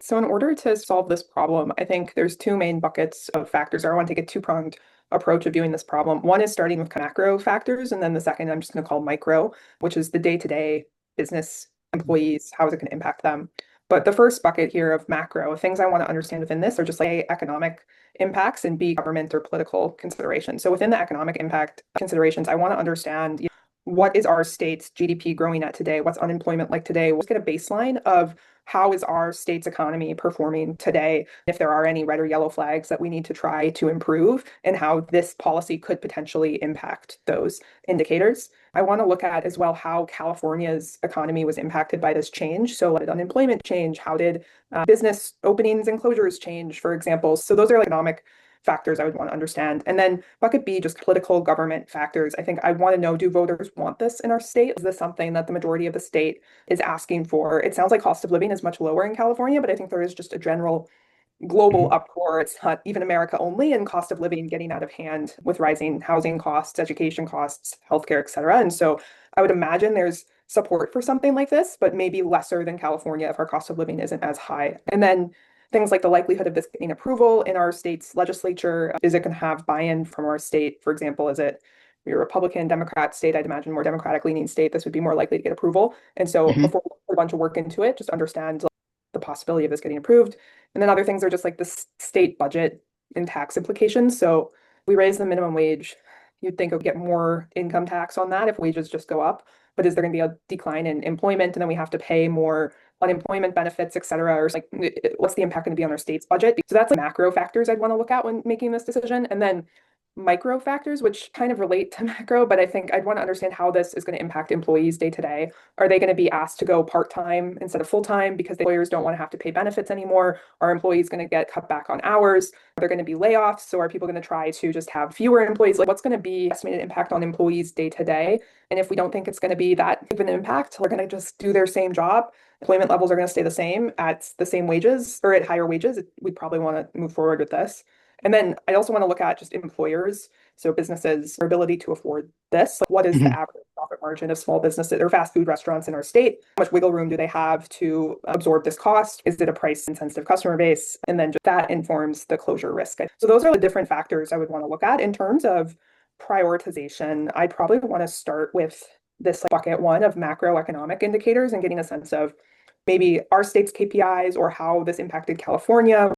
So in order to solve this problem, I think there's two main buckets of factors. I want to take a two-pronged approach of viewing this problem. One is starting with macro factors, and then the second I'm just going to call micro, which is the day-to-day business employees. How is it going to impact them? But the first bucket here of macro, things I want to understand within this are just like A, economic impacts, and B, government or political considerations. So within the economic impact considerations, I want to understand, what is our state's GDP growing at today? What's unemployment like today? We'll get a baseline of how is our state's economy performing today, if there are any red or yellow flags that we need to try to improve, and how this policy could potentially impact those indicators. I want to look at as well how California's economy was impacted by this change. So, did unemployment change? How did business openings and closures change, for example? So, those are like economic factors I would want to understand. And then bucket B, just political government factors. I think I want to know, do voters want this in our state? Is this something that the majority of the state is asking for? It sounds like cost of living is much lower in California, but I think there is just a general global Mhm. uproar. It's not even America only, and cost of living getting out of hand with rising housing costs, education costs, healthcare, et cetera. And so I would imagine there's support for something like this, but maybe lesser than California if our cost of living isn't as high. And then things like the likelihood of this getting approval in our state's legislature. Is it going to have buy-in from our state? For example, is it a Republican, Democrat state? I'd imagine more Democratic leaning state, this would be more likely to get approval. And so Mhm. before we put a bunch of work into it, just understand the possibility of this getting approved. And then other things are just like the state budget and tax implications. So we raise the minimum wage. You'd think we'll get more income tax on that if wages just go up. But is there going to be a decline in employment, and then we have to pay more unemployment benefits, et cetera? Or like, what's the impact going to be on our state's budget? So that's like macro factors I'd want to look at when making this decision. And then micro factors, which kind of relate to macro, but I think I'd want to understand how this is going to impact employees day to day. Are they going to be asked to go part-time instead of full-time because the employers don't want to have to pay benefits anymore? Are employees going to get cut back on hours? Are there going to be layoffs? So are people going to try to just have fewer employees? Like, what's going to be estimated impact on employees day to day? And if we don't think it's going to be that big of an impact, they're going to just do their same job. Employment levels are going to stay the same at the same wages or at higher wages. We probably want to move forward with this. And then I also want to look at just employers, so businesses, their ability to afford this. Like, what is the Mhm. average profit margin of small businesses or fast food restaurants in our state? How much wiggle room do they have to absorb this cost? Is it a price insensitive customer base? And then just that informs the closure risk. So those are the different factors I would want to look at in terms of prioritization. I'd probably want to start with this like, bucket one of macroeconomic indicators and getting a sense of maybe our state's KPIs or how this impacted California